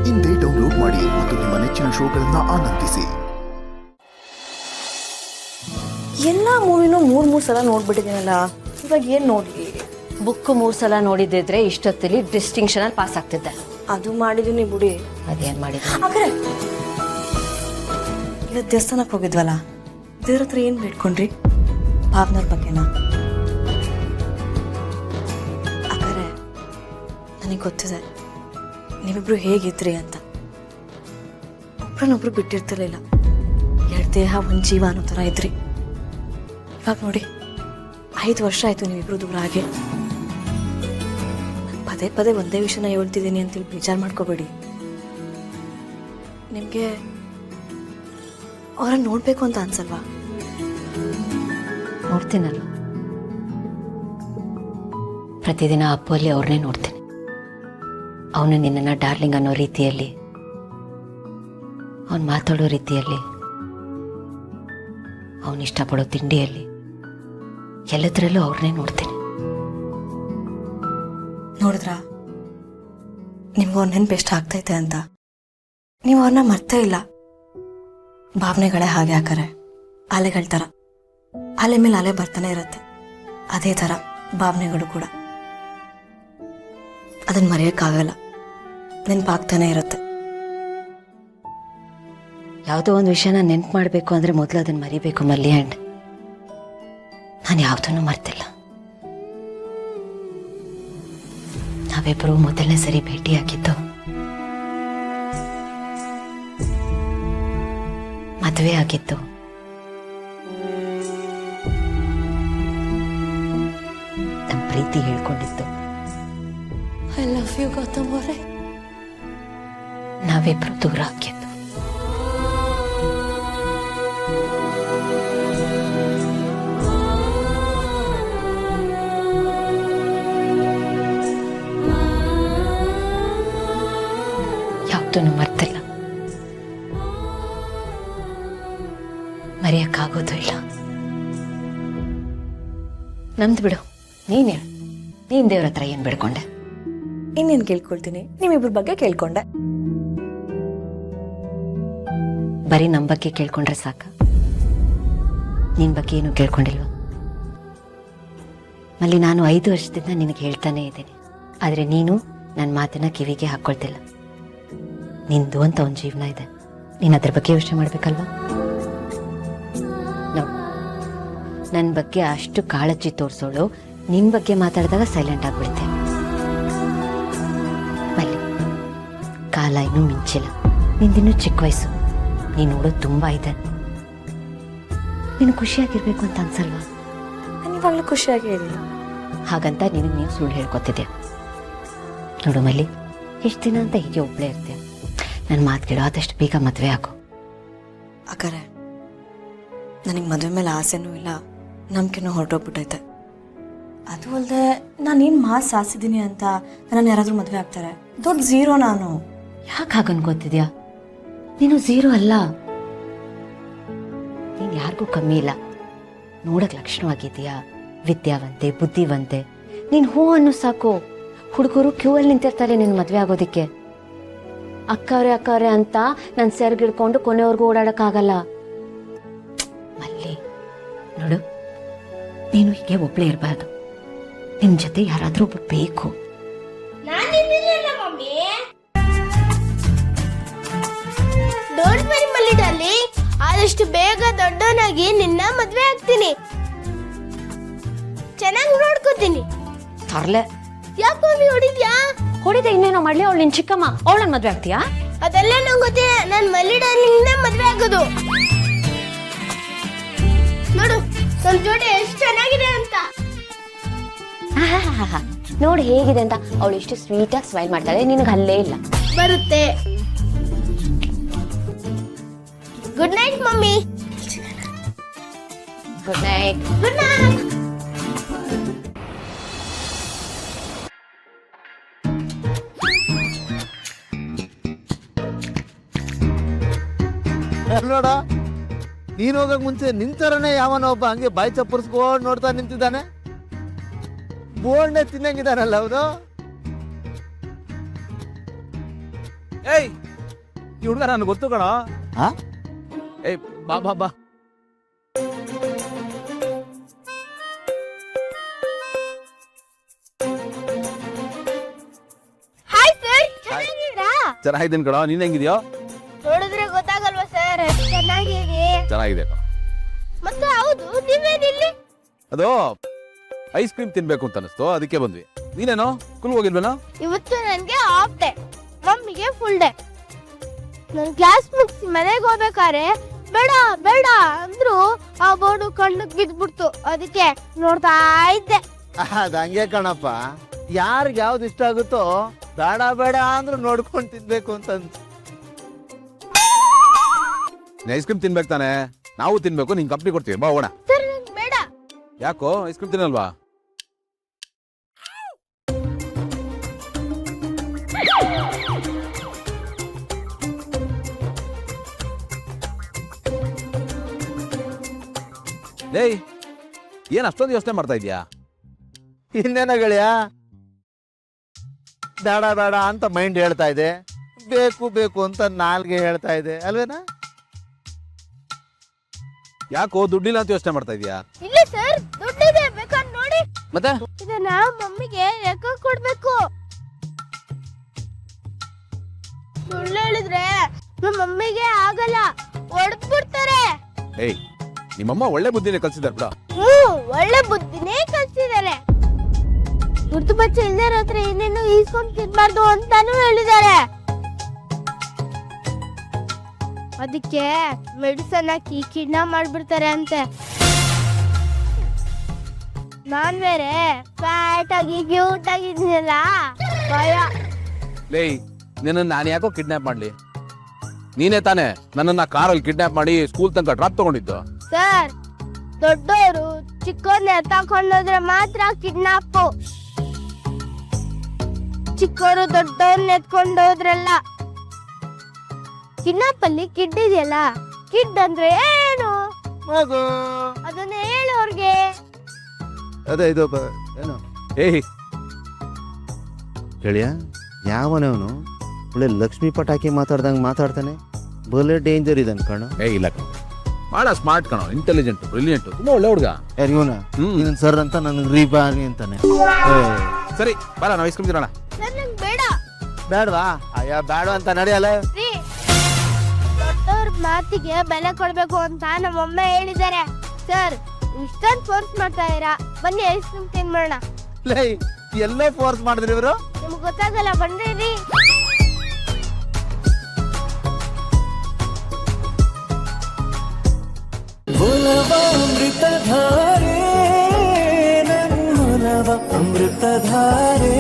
ಇಂದೇ ಡೌನ್ಲೋಡ್ ಮಾಡಿ ಮತ್ತು ನಿಮ್ಮ ನೆಚ್ಚಿನ ಶೋಗಳನ್ನ ಆನಂದಿಸಿ. ಎಲ್ಲ ಮೂವಿನೂ ಮೂರು ಸಲ ನೋಡ್ಬಿಟ್ಟಿದ್ದೀನಲ್ಲ, ಇವಾಗ ಏನು ನೋಡಲಿ? ಬುಕ್ 3 ಸಲ ನೋಡಿದ್ದಿದ್ರೆ ಇಷ್ಟೊತ್ತಲ್ಲಿ ಡಿಸ್ಟಿಂಕ್ಷನ್ ಅಲ್ಲಿ ಪಾಸ್ ಆಗ್ತಿದ್ದೆ. ಅದು ಮಾಡಿದೀನಿ ಬಿಡಿ. ಅದೇನ್ ಮಾಡಿದ್ದೆ? ಆದ್ರೆ ಇವತ್ತು ದೇವಸ್ಥಾನಕ್ಕೆ ಹೋಗಿದ್ವಲ್ಲ, ದೇವ್ರ ಹತ್ರ ಏನು ಬೇಡ್ಕೊಂಡ್ರಿ? ಭಾವನವ್ರ ಬಗ್ಗೆನಾ? ಆದ್ರೆ ನನಗೆ ಗೊತ್ತಿದೆ ನೀವಿಬ್ರು ಹೇಗಿದ್ರಿ ಅಂತ. ಒಬ್ರನ್ನೊಬ್ರು ಬಿಟ್ಟಿರ್ತಿರ್ಲಿಲ್ಲ, 2 ದೇಹ 1 ಜೀವ ಅನ್ನೋ ಥರ ಇದ್ರಿ. ಇವಾಗ ನೋಡಿ 5 ವರ್ಷ ಆಯ್ತು ನೀವಿಬ್ರು ದೂರ ಆಗಿ. ಪದೇ ಪದೇ ಒಂದೇ ವಿಷಯನ ಹೇಳ್ತಿದ್ದೀನಿ ಅಂತೇಳಿ ಬೇಜಾರು ಮಾಡ್ಕೋಬೇಡಿ. ನಿಮಗೆ ಅವರನ್ನು ನೋಡ್ಬೇಕು ಅಂತ ಅನ್ಸಲ್ವಾ? ನೋಡ್ತೀನಲ್ಲ, ಪ್ರತಿದಿನ ಅಪ್ಪಲ್ಲಿ ಅವ್ರನ್ನೇ ನೋಡ್ತೀನಿ. ಅವನು ನಿನ್ನನ್ನು ಡಾರ್ಲಿಂಗ್ ಅನ್ನೋ ರೀತಿಯಲ್ಲಿ, ಅವನು ಮಾತಾಡೋ ರೀತಿಯಲ್ಲಿ, ಅವನು ಇಷ್ಟಪಡೋ ತಿಂಡಿಯಲ್ಲಿ, ಎಲ್ಲದರಲ್ಲೂ ಅವ್ರನ್ನೇ ನೋಡ್ತೀನಿ. ನೋಡಿದ್ರಾ, ನಿಮ್ಗೆ ಅವ್ರ ನೆನಪು ಎಷ್ಟು ಆಗ್ತೈತೆ ಅಂತ. ನೀವು ಅವ್ರನ್ನ ಮರ್ತೇ ಇಲ್ಲ. ಭಾವನೆಗಳೇ ಹಾಗೆ ಹಾಕರೆ ಅಲೆಗಳ ಥರ, ಅಲೆ ಮೇಲೆ ಅಲೆ ಬರ್ತಾನೆ ಇರುತ್ತೆ. ಅದೇ ಥರ ಭಾವನೆಗಳು ಕೂಡ, ಅದನ್ನು ಮರೆಯೋಕ್ಕಾಗಲ್ಲ, ನೆನಪಾಗ್ತಾನೆ ಇರುತ್ತೆ. ಯಾವುದೋ ಒಂದು ವಿಷಯನ ನೆನ್ಪು ಮಾಡಬೇಕು ಅಂದರೆ ಮೊದಲು ಅದನ್ನು ಮರಿಬೇಕು ಮಲ್ಲಿ. ಆ್ಯಂಡ್ ನಾನು ಯಾವುದನ್ನು ಮರ್ತಿಲ್ಲ. ನಾವಿಬ್ಬರು ಮೊದಲನೇ ಸರಿ ಭೇಟಿಯಾಗಿದ್ದು ಮದುವೆ ಆಗಿದ್ದು ನಮ್ಮ ಪ್ರೀತಿ ಹೇಳ್ಕೊಂಡಿದ್ದು ಐ ಲವ್ ಯು ಗೌತಮ್ ಅವರೇ, ನಾವಿಬ್ರು ದೂರ ಆಗಿದ್ದು. ಯಾವುದನ್ನು ಮರ್ತಿಲ್ಲ, ಮರೆಯಕ್ಕಾಗೋದು ಇಲ್ಲ. ನಮ್ದು ಬಿಡು, ನೀನ್ ಹೇಳು, ನೀನ್ ದೇವ್ರ ಹತ್ರ ಏನ್ ಬಿಡ್ಕೊಂಡೆ? ಇನ್ನೇನು ಕೇಳ್ಕೊಳ್ತೀನಿ, ನಿಮ್ಮಿಬ್ಬರ ಬಗ್ಗೆ ಕೇಳ್ಕೊಂಡೆ. ಬರೀ ನಮ್ಮ ಬಗ್ಗೆ ಕೇಳ್ಕೊಂಡ್ರೆ ಸಾಕ? ನಿನ್ ಬಗ್ಗೆ ಏನು ಕೇಳ್ಕೊಂಡಿಲ್ವಾ? ಮಲ್ಲಿ, ನಾನು 5 ವರ್ಷದಿಂದ ನಿನಗೆ ಹೇಳ್ತಾನೆ ಇದ್ದೀನಿ, ಆದ್ರೆ ನೀನು ನನ್ನ ಮಾತನ್ನ ಕಿವಿಗೆ ಹಾಕೊಳ್ತಿಲ್ಲ. ನಿಂದು ಅಂತ ಒಂದು ಜೀವನ ಇದೆ, ನೀನು ಅದ್ರ ಬಗ್ಗೆ ಯೋಚನೆ ಮಾಡ್ಬೇಕಲ್ವಾ? ನನ್ನ ಬಗ್ಗೆ ಅಷ್ಟು ಕಾಳಜಿ ತೋರಿಸೋಳು ನಿನ್ ಬಗ್ಗೆ ಮಾತಾಡಿದಾಗ ಸೈಲೆಂಟ್ ಆಗ್ಬಿಡುತ್ತೆ. ಮಲ್ಲಿ, ಕಾಲ ಇನ್ನೂ ಮಿಂಚಿಲ್ಲ, ನಿಂದಿನ್ನೂ ಚಿಕ್ಕ ವಯಸ್ಸು, ನೀನು ನೋಡೋದು ತುಂಬಾ ಇದೆ. ನೀನು ಖುಷಿಯಾಗಿರ್ಬೇಕು ಅಂತ ಅನ್ಸಲ್ವಾ? ನಾನು ಇವಾಗಲೂ ಖುಷಿಯಾಗೇ ಇದ್ದೀನಿ. ಹಾಗಂತ ನಿನಗೆ ನೀವು ಸುಳ್ಳು ಹೇಳ್ಕೊತಿದ್ಯಾ? ನೋಡು ಮಲ್ಲಿ, ಎಷ್ಟು ದಿನ ಅಂತ ಹೀಗೆ ಒಬ್ಬಳೇ ಇರ್ತೀಯ? ನನ್ನ ಮಾತು ಕೇಳೋ, ಆದಷ್ಟು ಬೇಗ ಮದುವೆ ಆಗು. ಅಕ್ಕರೆ, ನನಗೆ ಮದುವೆ ಮೇಲೆ ಆಸೆನೂ ಇಲ್ಲ, ನಂಬಿಕೆನೂ ಹೊರಟೋಗ್ಬಿಟ್ಟೈತೆ. ಅದು ಅಲ್ಲದೆ ನಾನೇನು ಮಾತು ಸಾಧಿಸಿದ್ದೀನಿ ಅಂತ ನನ್ನ ಯಾರಾದರೂ ಮದುವೆ ಆಗ್ತಾರೆ? ದೊಡ್ಡ ಝೀರೋ ನಾನು. ಯಾಕೆ ಹಾಗನ್ಕೋತಿದ್ಯಾ? ನೀನು ಝೀರೋ ಅಲ್ಲ, ನೀನು ಯಾರಿಗೂ ಕಮ್ಮಿ ಇಲ್ಲ. ನೋಡಕ್ ಲಕ್ಷಣವಾಗಿದ್ದೀಯಾ, ವಿದ್ಯಾವಂತೆ, ಬುದ್ಧಿವಂತೆ. ನೀನು ಹೂ ಅನ್ನೋ ಸಾಕು, ಹುಡುಗರು ಕ್ಯೂ ಅಲ್ಲಿ ನಿಂತಿರ್ತಾರೆ ನಿನ್ನ ಮದುವೆ ಆಗೋದಿಕ್ಕೆ. ಅಕ್ಕವ್ರೆ ಅಂತ ನಾನು ಸೆರ್ಗಿಡ್ಕೊಂಡು ಕೊನೆವರೆಗೂ ಓಡಾಡಕ್ಕಾಗಲ್ಲ. ಮಲ್ಲಿ ನೋಡು, ನೀನು ಹೀಗೆ ಒಬ್ಳೇ ಇರಬಾರ್ದು, ನಿನ್ ಜೊತೆ ಯಾರಾದ್ರೂ ಒಬ್ರು ಬೇಕು. ಡೋಂಟ್ ವರಿ ಮಲ್ಲಿ ಡಾರ್ಲಿಂಗ್, ಆದಷ್ಟು ಬೇಗ ದೊಡ್ಡವನಾಗಿ ನಿನ್ನ ಮದ್ವೆ ಆಗ್ತೀನಿ, ಚೆನ್ನಾಗಿ ನೋಡ್ಕೋತೀನಿ. ತರ್ಲೆ, ಯಾಕೆ ಮಮ್ಮಿ ಹೊಡಿದ್ಯಾ? ಹೊಡಿದೆ, ಇನ್ನೇನೋ ಮಾಡ್ಲಿ, ಅವಳು ನಿನ್ ಚಿಕ್ಕಮ್ಮ, ಅವಳನ್ನ ಮದ್ವೆ ಆಗ್ತೀಯಾ? ಅದೆಲ್ಲ ನಂಗೆ ಗೊತ್ತಿಲ್ಲ, ನಾನು ಮಲ್ಲಿ ಡಾರ್ಲಿಂಗ್ ಮದ್ವೆ ಆಗೋದು. ನೋಡು ನನ್ನ ಜೋಡಿ ಎಷ್ಟು ಚೆನ್ನಾಗಿದೆ ಅಂತ. ನೋಡಿ ಹೇಗಿದೆ ಅಂತ. ಅವಳು ಎಷ್ಟು ಸ್ವೀಟ್ ಆಗಿ ಸ್ಮೈಲ್ ಮಾಡ್ತಾಳೆ, ನಿನಗೆ ಅಲ್ಲೇ ಇಲ್ಲ. ಬರುತ್ತೆ. Good night mummy. Good night. Good night. ನೋಡ, ನೀನ್ ಹೋಗಕ್ ಮುಂಚೆ ನಿಂತರನೇ ಯಾವನ ಒಬ್ಬ ಹಂಗೆ ಬಾಯಿ ಚಪ್ಪರ್ಸ್ಕೊಂಡು ನೋಡ್ತಾ ನಿಂತಿದ್ದಾನೆ. ಬೋರ್ಡ್ನೆ ತಿನ್ನಂಗಿದಾನಲ್ಲ ಅವನು. ಏಯ್ ಈ ಹುಡುಗ ನನ್ಗೆ ಗೊತ್ತು ಕಣ. ಹಾ? ಏಯ್ ಬಾ ಬಾ ಬಾ. ಹಾಯ್ ಸರ್, ಚೆನ್ನಾಗಿದ್ದೀರಾ? ಚೆನ್ನಾಗಿದ್ದೀನಿ ಕಣ, ನೀನ್ ಹೆಂಗಿದ್ಯೋ? ನೋಡಿದ್ರೆ ಗೊತ್ತಾಗಲ್ವಾ ಸರ್, ಚೆನ್ನಾಗಿದೆ. ಚೆನ್ನಾಗಿದೆ ಕಣ. ಮತ್ತೆ ಹೌದು, ನೀವೇನಿಲ್ಲಿ? ಅದು ಐಸ್ ಕ್ರೀಮ್ ತಿನ್ಬೇಕು ಅಂತ ಅನಿಸ್ತು, ಅದಕ್ಕೆ ಬಂದ್ವಿ. ನೀನೇನೋ ಸ್ಕೂಲ್ ಹೋಗಿಲ್ವೇನೋ? ಇವತ್ತು ನನ್ಗೆ ಆಫ್ ಡೇ, ಮಮ್ಮಿಗೆ ಫುಲ್ ಡೇ. ನನ್ ಕ್ಲಾಸ್ ಮುಗಿಸಿ ಮನೆಗೆ ಹೋಗ್ಬೇಕಾದ್ರೆ ಬೇಡ ಬೇಡ ಅಂದ್ರು, ಆ ಬೋರ್ಡು ಕಣ್ಣಿಗೆ ಬಿದ್ಬಿಡ್ತು, ಅದಕ್ಕೆ ನೋಡ್ತಾ ಇದ್ದೆ. ಅದ ಹಂಗೆ ಕಣಪ್ಪ, ಯಾರಿಗೆ ಯಾವ್ದು ಇಷ್ಟ ಆಗುತ್ತೋ ಬೇಡ ಬೇಡ ಅಂದ್ರೂ ನೋಡ್ಕೊಂಡು ತಿನ್ಬೇಕು ಅಂತ ಐಸ್ ಕ್ರೀಮ್ ತಿನ್ಬೇಕು ತಾನೆ, ನಾವು ತಿನ್ಬೇಕು. ನಿಂಗೆ ಕಂಪ್ನಿ ಕೊಡ್ತೀವಿ, ಬಾ ಹೋಗೋಣ. ಸರ್ ನಂಗೆ ಬೇಡ. ಯಾಕೋ ಐಸ್ ಕ್ರೀಮ್ ತಿನ್ನಲ್ವಾ? ಲೇಯ್, ಏನ್ ಅಷ್ಟೊಂದು ಯೋಚನೆ ಮಾಡ್ತಾ ಇದ್ಯಾ? ಇನ್ನೇನ ಗೆಳೆಯ, ಬೇಡ ಬೇಡ ಅಂತ ಮೈಂಡ್ ಹೇಳ್ತಾ ಇದೆ, ಬೇಕು ಬೇಕು ಅಂತ ನಾಲ್ಗೆ ಹೇಳ್ತಾ ಇದೆ ಅಲ್ವೇನಾ? ಯಾಕೋ ದುಡ್ಡಿಲ್ಲ ಅಂತ ಯೋಚನೆ ಮಾಡ್ತಾ ಇದ್ಯಾ? ಇಲ್ಲ ಸರ್, ದುಡ್ಡಿದೆ, ಬೇಕಾದ್ರೆ ನೋಡಿ. ಮತ್ತೆ ಇದನ್ನ ಮಮ್ಮಿಗೆ ಲೆಕ್ಕ ಕೊಡ್ಬೇಕು. ಸುಳ್ಳು ಹೇಳಿದ್ರೆ ನಮ್ಮ ಮಮ್ಮಿಗೆ ಆಗಲ್ಲ, ಹೊಡೆದ್ಬಿಡ್ತಾರೆ. ಏಯ್, ನಿಮ್ಮಮ್ಮ ಒಳ್ಳೆ ಬುದ್ಧಿನೇ ಕಲ್ಸಿದಾರೆ ಬಿಡ. ಒಳ್ಳೆ ಬುದ್ಧಿನೇ ಕಲ್ಸಿದ್ದಾರೆ. ಗುರ್ತು ಬಚ್ಚ ಇಲ್ದೇ ಹತ್ರ ಏನೇನು ಈಸ್ಕೊಂಡ್ ತಿನ್ಬಾರ್ದು ಅಂತಾನು ಹೇಳಿದ್ದಾರೆ. ಅದಕ್ಕೆ ಮೆಡಿಸನ್ ಹಾಕಿ ಕಿಡ್ನಾಪ್ ಮಾಡ್ಬಿಡ್ತಾರೆ ಅಂತೆ. ನಾನ್ ಬೇರೆ ಫ್ಯಾಟ್ ಆಗಿ ಕ್ಯೂಟ್ ಆಗಿದ್ನಲ್ಲ, ಭಯ. ಲೇಯ್, ನಿನ್ನ ನಾನು ಯಾಕೋ ಕಿಡ್ನಾಪ್ ಮಾಡ್ಲಿ? ನೀನೇ ತಾನೇ ನನ್ನನ್ನ ಕಾರಲ್ಲಿ ಕಿಡ್ನಾಪ್ ಮಾಡಿ ಸ್ಕೂಲ್ ತನಕ ಡ್ರಾಪ್ ತಗೊಂಡಿದ್ದು. ಸರ್, ದೊಡ್ಡವರು ಚಿಕ್ಕವ್ರನ್ನ ಎತ್ತಾಕೊಂಡೋದ್ರೆ ಮಾತ್ರ ಕಿಡ್ನಾಪ್. ಚಿಕ್ಕವರು ದೊಡ್ಡವ್ರನ್ನ ಎತ್ಕೊಂಡೋದ್ರಲ್ಲ. ಕಿಡ್ನಾಪ್ ಅಲ್ಲಿ ಕಿಡ್ ಇದೆಯಲ್ಲ, ಕಿಡ್ ಅಂದ್ರೆ ಏನು ಮಗು ಅದನ್ನ ಹೇಳೋರ್ಗೆ. ಅದೇ ಇದು ಏನು ಏಯ್, ಗೆಳೆಯ, ಯಾವನವನು ಒಳ್ಳೆ ಲಕ್ಷ್ಮಿ ಪಟಾಕಿ ಮಾತಾಡ್ದಂಗೆ ಮಾತಾಡ್ತಾನೆ, ಬಲೆ ಡೇಂಜರ್ ಇದೆ ಕಣ. ಏಯ್ ಇಲ್ಲ ಕಣ, ಬಹಳ ಸ್ಮಾರ್ಟ್ ಕಣ, ಇಂಟೆಲಿಜೆಂಟ್, ಬ್ರಿಲಿಯಂಟ್, ತುಂಬಾ ಒಳ್ಳೆ ಹುಡುಗ. ಯಾರಿಗೋನ ಹ್ಮ್. ಸರ್ ಅಂತ ನನಗೆ ರೀಬಾನಿ ಅಂತಾನೆ. ಸರಿ ಬರ, ನಾವು ಐಸ್ ಕ್ರೀಮ್ ತಿನ್ನೋಣ. ಸರ್ ನಂಗೆ ಬೇಡ. ಬೇಡವಾ? ಅಯ್ಯ ಬೇಡ ಅಂತ ನಡೆಯಲ್ಲ. ರೀ, ದೊಡ್ಡವ್ರ ಮಾತಿಗೆ ಬೆಲೆ ಕೊಡ್ಬೇಕು ಅಂತ ನಮ್ಮಮ್ಮ ಹೇಳಿದ್ದಾರೆ. ಸರ್, ಇಷ್ಟೊಂದು ಫೋರ್ಸ್ ಮಾಡ್ತಾ ಇದ್ದೀರಾ, ಬನ್ನಿ ಐಸ್ ಕ್ರೀಮ್ ತಿನ್ಬೋಣ. ಲೇ, ಎಲ್ಲೇ ಫೋರ್ಸ್ ಮಾಡಿದ್ರಿ ಇವರು? ನಿಮ್ಗೆ ಗೊತ್ತಾಗಲ್ಲ, ಬನ್ರಿ ರೀ. ಅಮೃತಧಾರೆ ನನ್ನೊಲವ ಅಮೃತಧಾರೆ